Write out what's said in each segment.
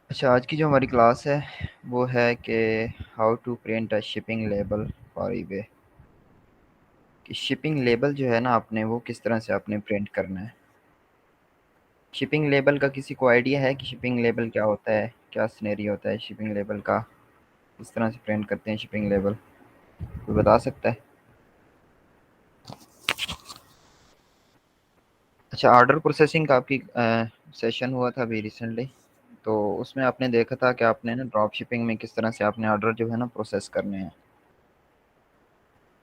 अच्छा, आज की जो हमारी क्लास है वो है कि how to print a shipping label for eBay. कि शिपिंग लेबल जो है ना आपने वो किस तरह से आपने प्रिंट करना है। शिपिंग लेबल का किसी को आइडिया है कि शिपिंग लेबल क्या होता है, क्या सिनेरियो होता है शिपिंग लेबल का, किस तरह से प्रिंट करते हैं शिपिंग लेबल? कोई बता सकता है? अच्छा, ऑर्डर प्रोसेसिंग का आपकी सेशन हुआ था अभी रिसेंटली, तो उसमें आपने देखा था कि आपने ना ड्रॉप शिपिंग में किस तरह से आपने ऑर्डर जो है ना प्रोसेस करने हैं।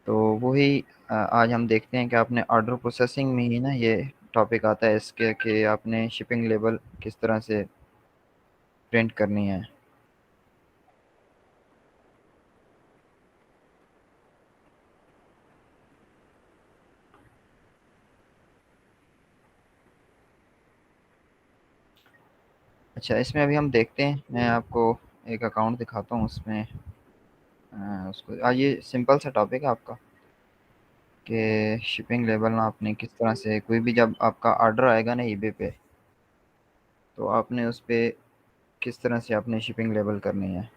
तो वही आज हम देखते हैं कि आपने ऑर्डर प्रोसेसिंग में ही ना ये टॉपिक आता है इसके कि आपने शिपिंग लेबल किस तरह से प्रिंट करनी है। अच्छा, इसमें अभी हम देखते हैं, मैं आपको एक अकाउंट दिखाता हूँ उसमें। उसको आज ये सिंपल सा टॉपिक है आपका कि शिपिंग लेबल ना आपने किस तरह से कोई भी जब आपका ऑर्डर आएगा ना ईबे पे, तो आपने उस पे किस तरह से आपने शिपिंग लेबल करनी है।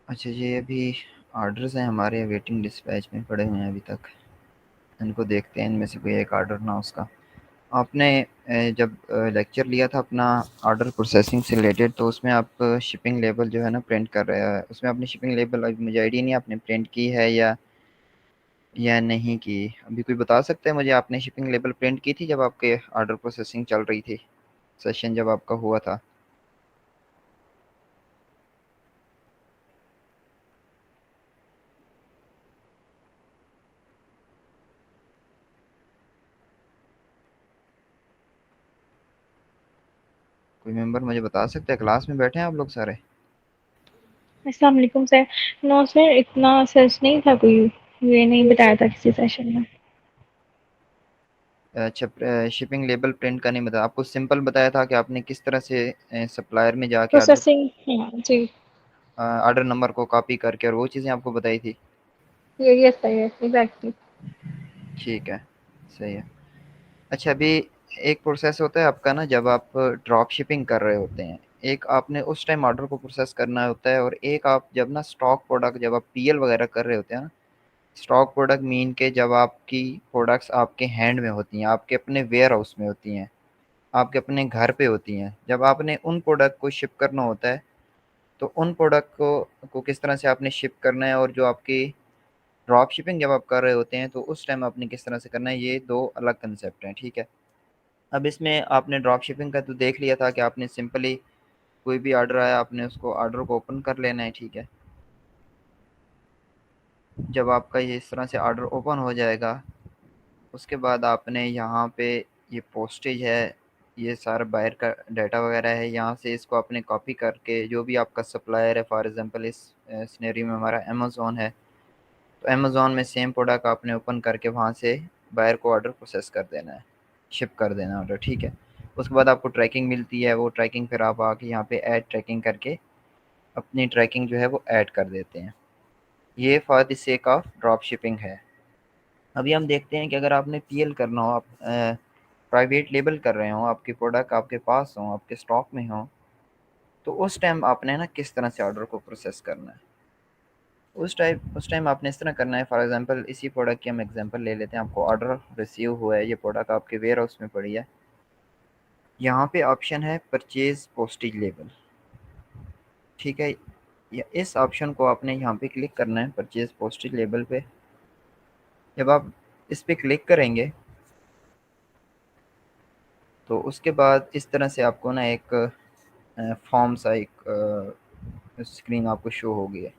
अच्छा, ये अभी ऑर्डर्स हैं हमारे वेटिंग डिस्पैच में पड़े हुए हैं अभी तक। इनको देखते हैं, इनमें से कोई एक ऑर्डर ना उसका आपने जब लेक्चर लिया था अपना ऑर्डर प्रोसेसिंग से रिलेटेड, तो उसमें आप शिपिंग लेबल जो है ना प्रिंट कर रहे हैं, उसमें आपने शिपिंग लेबल, अभी मुझे आइडिया नहीं आपने प्रिंट की है या नहीं की। अभी कोई बता सकता है मुझे, आपने शिपिंग लेबल प्रिंट की थी जब आपके ऑर्डर प्रोसेसिंग चल रही थी, सेशन जब आपका हुआ था? कोई मेंबर मुझे बता सकता है? क्लास में बैठे हैं आप लोग सारे? अस्सलाम वालेकुम सर। नो सर, इतना सर्च नहीं था कोई, ये नहीं बताया था किसी सेशन में। अच्छा, शिपिंग लेबल प्रिंट का नहीं बताया आपको, सिंपल बताया था कि आपने किस तरह से सप्लायर में जाके ऑर्डर प्रोसेसिंग, हाँ जी। ऑर्डर नंबर को कॉपी करके और वो चीज़ें आपको बताई थी। ये यस सर, यस एग्जैक्टली। ठीक है, सही है। अच्छा, अभी एक प्रोसेस होता है आपका ना जब आप ड्रॉप शिपिंग कर रहे होते हैं, एक आपने उस टाइम ऑर्डर को प्रोसेस करना होता है, और एक आप जब ना स्टॉक प्रोडक्ट जब आप पीएल वगैरह कर रहे होते हैं ना। स्टॉक प्रोडक्ट मीन के जब आपकी प्रोडक्ट्स आपके हैंड में होती हैं, आपके अपने वेयर हाउस में होती हैं, आपके अपने घर पे होती हैं, जब आपने उन प्रोडक्ट को शिप करना होता है, तो उन प्रोडक्ट को किस तरह से आपने शिप करना है, और जो आपकी ड्रॉप शिपिंग जब आप कर रहे होते हैं तो उस टाइम आपने किस तरह से करना है, ये दो अलग कंसेप्ट हैं, ठीक है। अब इसमें आपने ड्रॉप शिपिंग का तो देख लिया था कि आपने सिंपली कोई भी ऑर्डर आया, आपने उसको ऑर्डर को ओपन कर लेना है, ठीक है। जब आपका ये इस तरह से ऑर्डर ओपन हो जाएगा, उसके बाद आपने यहाँ पे ये पोस्टेज है, ये सारा बायर का डाटा वगैरह है, यहाँ से इसको आपने कॉपी करके जो भी आपका सप्लायर है, फॉर एग्जांपल इस सिनेरियो में हमारा अमेज़ॉन है, तो अमेज़ॉन में सेम प्रोडक्ट आपने ओपन करके वहाँ से बायर को ऑर्डर प्रोसेस कर देना है, शिप कर देना है ऑर्डर, ठीक है। उसके बाद आपको ट्रैकिंग मिलती है, वो ट्रैकिंग फिर आप आके यहाँ पे ऐड ट्रैकिंग करके अपनी ट्रैकिंग जो है वो ऐड कर देते हैं। ये for the sake of drop shipping है। अभी हम देखते हैं कि अगर आपने पीएल करना हो, आप प्राइवेट लेबल कर रहे हो, आपके प्रोडक्ट आपके पास हो, आपके स्टॉक में हो, तो उस टाइम आपने ना किस तरह से ऑर्डर को प्रोसेस करना है। उस टाइम आपने इस तरह करना है, फॉर एग्जांपल इसी प्रोडक्ट की हम एग्जांपल ले लेते हैं, आपको ऑर्डर रिसीव हुआ है, ये प्रोडक्ट आपके वेयर हाउस में पड़ी है। यहाँ पे ऑप्शन है परचेज पोस्टेज लेबल, ठीक है। इस ऑप्शन को आपने यहाँ पे क्लिक करना है, परचेज पोस्टेज लेबल पे। जब आप इस पे क्लिक करेंगे तो उसके बाद इस तरह से आपको ना एक फॉर्म सा एक स्क्रीन आपको शो होगी है।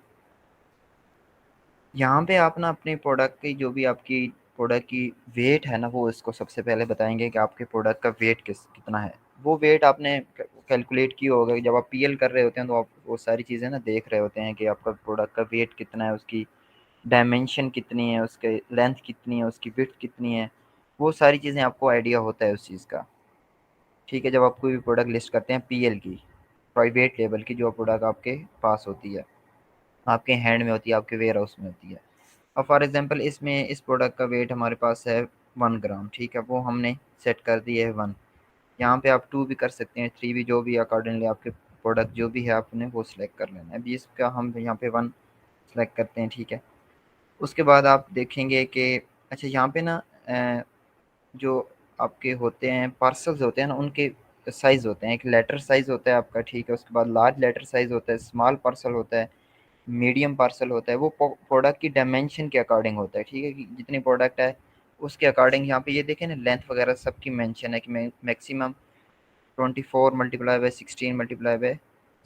यहाँ पे आप ना अपने प्रोडक्ट की जो भी आपकी प्रोडक्ट की वेट है ना, वो इसको सबसे पहले बताएंगे कि आपके प्रोडक्ट का वेट कितना है। वो वेट आपने कैलकुलेट किया होगा, जब आप पीएल कर रहे होते हैं तो आप वो सारी चीज़ें ना देख रहे होते हैं कि आपका प्रोडक्ट का वेट कितना है, उसकी डायमेंशन कितनी है, उसके लेंथ कितनी है, उसकी विड्थ कितनी है। वो सारी चीज़ें आपको आइडिया होता है उस चीज़ का। ठीक है, जब आप कोई भी प्रोडक्ट लिस्ट करते हैं पीएल की, प्राइवेट लेबल की, जो प्रोडक्ट आपके पास होती है, आपके हैंड में होती है, आपके वेयर हाउस में होती है। अब फॉर एग्जांपल इसमें इस प्रोडक्ट का वेट हमारे पास है 1 ग्राम, ठीक है, वो हमने सेट कर दिए है 1। यहाँ पे आप 2 भी कर सकते हैं, 3 भी, जो भी अकॉर्डिंगली आपके प्रोडक्ट जो भी है आपने वो सिलेक्ट कर लेना है। अभी इसका हम यहाँ पे 1 सेलेक्ट करते हैं, ठीक है। उसके बाद आप देखेंगे कि अच्छा यहाँ पे ना जो आपके होते हैं पार्सल्स होते हैं ना, उनके साइज़ होते हैं। एक लेटर साइज़ होता है आपका, ठीक है, उसके बाद लार्ज लेटर साइज़ होता है, स्मॉल पार्सल होता है, मीडियम पार्सल होता है। वो प्रोडक्ट की डायमेंशन के अकॉर्डिंग होता है, ठीक है, कि जितनी प्रोडक्ट है उसके अकॉर्डिंग। यहाँ पे ये देखें ना, लेंथ वगैरह सबकी मेंशन है कि मैक्सिमम 24 × 16 ×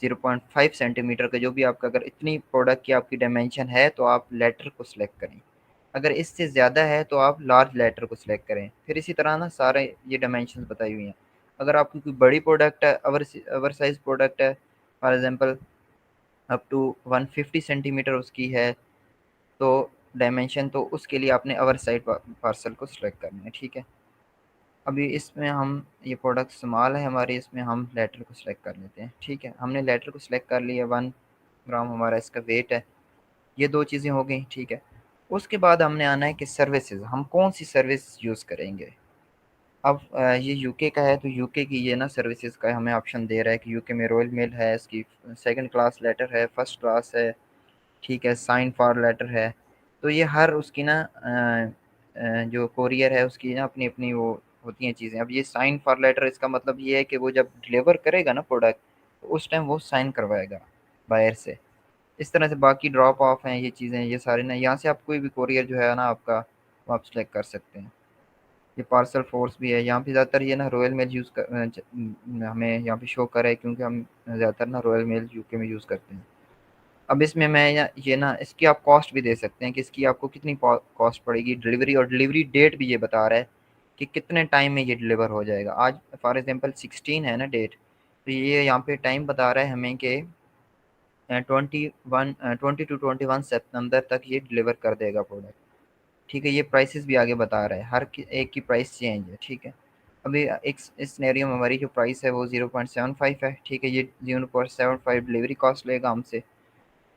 0.5 सेंटीमीटर का, जो भी आपका, अगर इतनी प्रोडक्ट की आपकी डायमेंशन है तो आप लेटर को सिलेक्ट करें। अगर इससे ज़्यादा है तो आप लार्ज लेटर को सिलेक्ट करें। फिर इसी तरह ना सारे ये डायमेंशन बताई हुई हैं। अगर आपकी कोई बड़ी प्रोडक्ट है, ओवर साइज प्रोडक्ट है, for example up to 150 centimetre उसकी है, तो डायमेंशन, तो उसके लिए आपने ओवर साइज पार्सल को सिलेक्ट करना है, ठीक है। अभी इसमें हम, ये प्रोडक्ट स्मॉल है हमारी, इसमें हम लेटर को सिलेक्ट कर लेते हैं, ठीक है। हमने लेटर को सिलेक्ट कर लिया, 1 ग्राम हमारा इसका वेट है। ये दो चीज़ें हो गई, ठीक है। उसके बाद हमने आना है कि सर्विसेज, हम कौन सी सर्विस यूज़ करेंगे। अब ये यूके का है, तो यूके की ये ना सर्विसेज का हमें ऑप्शन दे रहा है कि यूके में रॉयल मेल है, इसकी सेकंड क्लास लेटर है, फर्स्ट क्लास है, ठीक है, साइन फॉर लेटर है। तो ये हर उसकी ना जो कोरियर है उसकी ना अपनी अपनी वो होती हैं चीज़ें। अब ये साइन फॉर लेटर, इसका मतलब ये है कि वो जब डिलीवर करेगा ना प्रोडक्ट, तो उस टाइम वो साइन करवाएगा बायर से। इस तरह से बाकी ड्रॉप ऑफ हैं ये चीज़ें, ये सारी ना, यहाँ से आप कोई भी कोरियर जो है ना आपका, वो आप सेलेक्ट कर सकते हैं। ये पार्सल फोर्स भी है, यहाँ पे ज़्यादातर ये ना रॉयल मेल यूज़ कर हमें यहाँ पे शो करे, क्योंकि हम ज़्यादातर ना रॉयल मेल यूके में यूज़ करते हैं। अब इसमें मैं ये ना इसकी आप कॉस्ट भी दे सकते हैं कि इसकी आपको कितनी कॉस्ट पड़ेगी डिलीवरी, और डिलीवरी डेट भी ये बता रहा है कि कितने टाइम में ये डिलीवर हो जाएगा। आज फॉर एग्जांपल 16 है ना डेट, तो ये यहाँ पे टाइम बता रहा है हमें कि 20 टू 21 सितंबर तक ये डिलीवर कर देगा प्रोडक्ट, ठीक है। ये प्राइसेस भी आगे बता रहा है, हर एक की प्राइस चेंज है, ठीक है। अभी एक इस सिनेरियो में हमारी जो प्राइस है वो 0.75 है, ठीक है। ये 0.75 डिलीवरी कॉस्ट लेगा हमसे,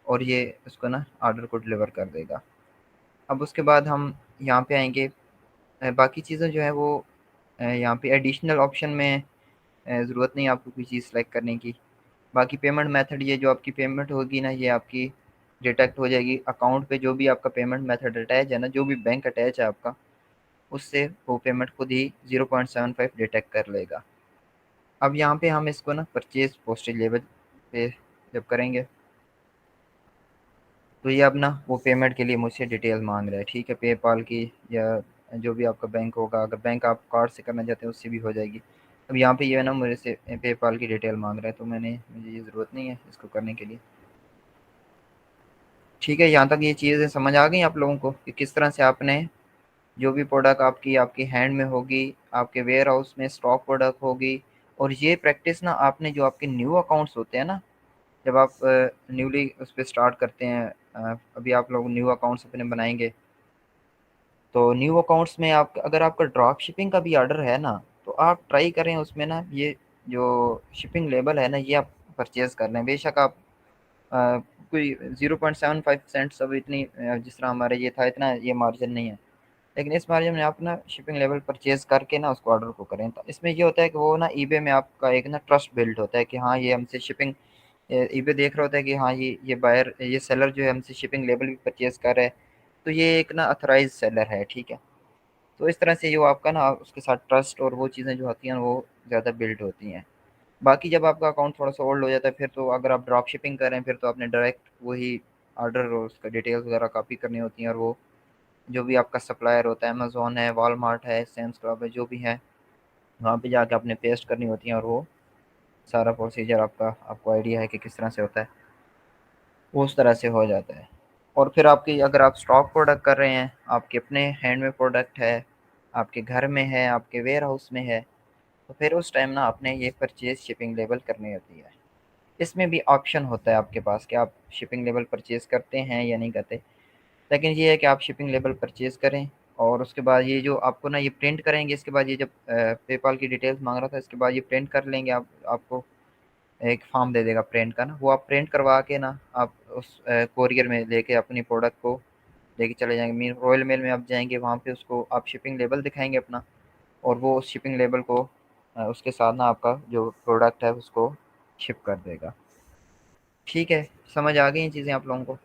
और ये उसको ना ऑर्डर को डिलीवर कर देगा। अब उसके बाद हम यहाँ पे आएंगे, बाकी चीज़ें जो है वो यहाँ पे एडिशनल ऑप्शन में ज़रूरत नहीं आपको कोई चीज़ सेलेक्ट करने की। बाकी पेमेंट मेथड, ये जो आपकी पेमेंट होगी ना, ये आपकी डिटेक्ट हो जाएगी अकाउंट पे, जो भी आपका पेमेंट मेथड अटैच है ना, जो भी बैंक अटैच है आपका, उससे वो पेमेंट खुद ही 0.75 डिटेक्ट कर लेगा। अब यहाँ पे हम इसको ना परचेज पोस्टेज लेवल पे जब करेंगे, तो ये अब ना वो पेमेंट के लिए मुझसे डिटेल मांग रहा है, ठीक है, पेपाल की, या जो भी आपका बैंक होगा, अगर बैंक आप कार्ड से करना चाहते हैं उससे भी हो जाएगी। अब यहाँ पे ये है ना मेरे से पेपाल की डिटेल मांग रहा है, तो मुझे ये ज़रूरत नहीं है इसको करने के लिए, ठीक है। यहाँ तक ये चीज़ें समझ आ गई आप लोगों को कि किस तरह से आपने जो भी प्रोडक्ट आपकी हैंड में होगी, आपके वेयर हाउस में स्टॉक प्रोडक्ट होगी। और ये प्रैक्टिस ना आपने, जो आपके न्यू अकाउंट्स होते हैं ना, जब आप न्यूली उस पर स्टार्ट करते हैं, अभी आप लोग न्यू अकाउंट्स अपने बनाएंगे, तो न्यू अकाउंट्स में आप, अगर आपका ड्रॉप शिपिंग का भी ऑर्डर है ना, तो आप ट्राई करें उसमें ना ये जो शिपिंग लेबल है ना, ये आप परचेज कर लें। बेशक आप अ, कोई 0.75 सब इतनी जिस तरह हमारा ये था, इतना ये मार्जिन नहीं है, लेकिन इस मार्जिन में आप ना शिपिंग लेवल परचेज करके ना उसको ऑर्डर को करें। तो इसमें ये होता है कि वो ना ईबे में आपका एक ना ट्रस्ट बिल्ड होता है कि हाँ ये हमसे शिपिंग, ईबे देख रहा होता है कि हाँ ये बायर, ये सेलर जो है हमसे शिपिंग लेवल भी परचेज कर रहा है, तो ये एक ना अथोराइज सेलर है, ठीक है। तो इस तरह से जो आपका ना उसके साथ ट्रस्ट और वो चीज़ें जो होती हैं वो ज़्यादा बिल्ड होती हैं। बाकी जब आपका अकाउंट थोड़ा सा ओल्ड हो जाता है, फिर तो अगर आप ड्रॉप शिपिंग करें, फिर तो आपने डायरेक्ट वही ऑर्डर और उसका डिटेल्स वगैरह कॉपी करनी होती हैं, और वो जो भी आपका सप्लायर होता है, अमेज़न है, वॉलमार्ट है, सैम्स क्लब है, जो भी है, वहाँ पे जाके आपने पेस्ट करनी होती हैं, और वो सारा प्रोसीजर आपको आइडिया है कि किस तरह से होता है, वो उस तरह से हो जाता है। और फिर आपकी, अगर आप स्टॉक प्रोडक्ट कर रहे हैं, आपके अपने हैंड में प्रोडक्ट है, आपके घर में है, आपके वेयर हाउस में है, तो फिर उस टाइम ना आपने ये परचेज शिपिंग लेबल करनी होती है। इसमें भी ऑप्शन होता है आपके पास कि आप शिपिंग लेबल परचेज करते हैं या नहीं करते, लेकिन ये है कि आप शिपिंग लेबल परचेज करें, और उसके बाद ये जो आपको ना ये प्रिंट करेंगे, इसके बाद ये जब पेपाल की डिटेल्स मांग रहा था, इसके बाद ये प्रिंट कर लेंगे आप, आपको एक फॉर्म दे देगा प्रिंट का ना, वो आप प्रिंट करवा के ना आप उस कोरियर में लेके अपनी प्रोडक्ट को लेके चले जाएंगे। मीन रॉयल मेल में आप जाएंगे, वहाँ पे उसको आप शिपिंग लेबल दिखाएंगे अपना, और वो उस शिपिंग लेबल को उसके साथ ना आपका जो प्रोडक्ट है उसको शिप कर देगा। ठीक है, समझ आ गई ये चीज़ें आप लोगों को?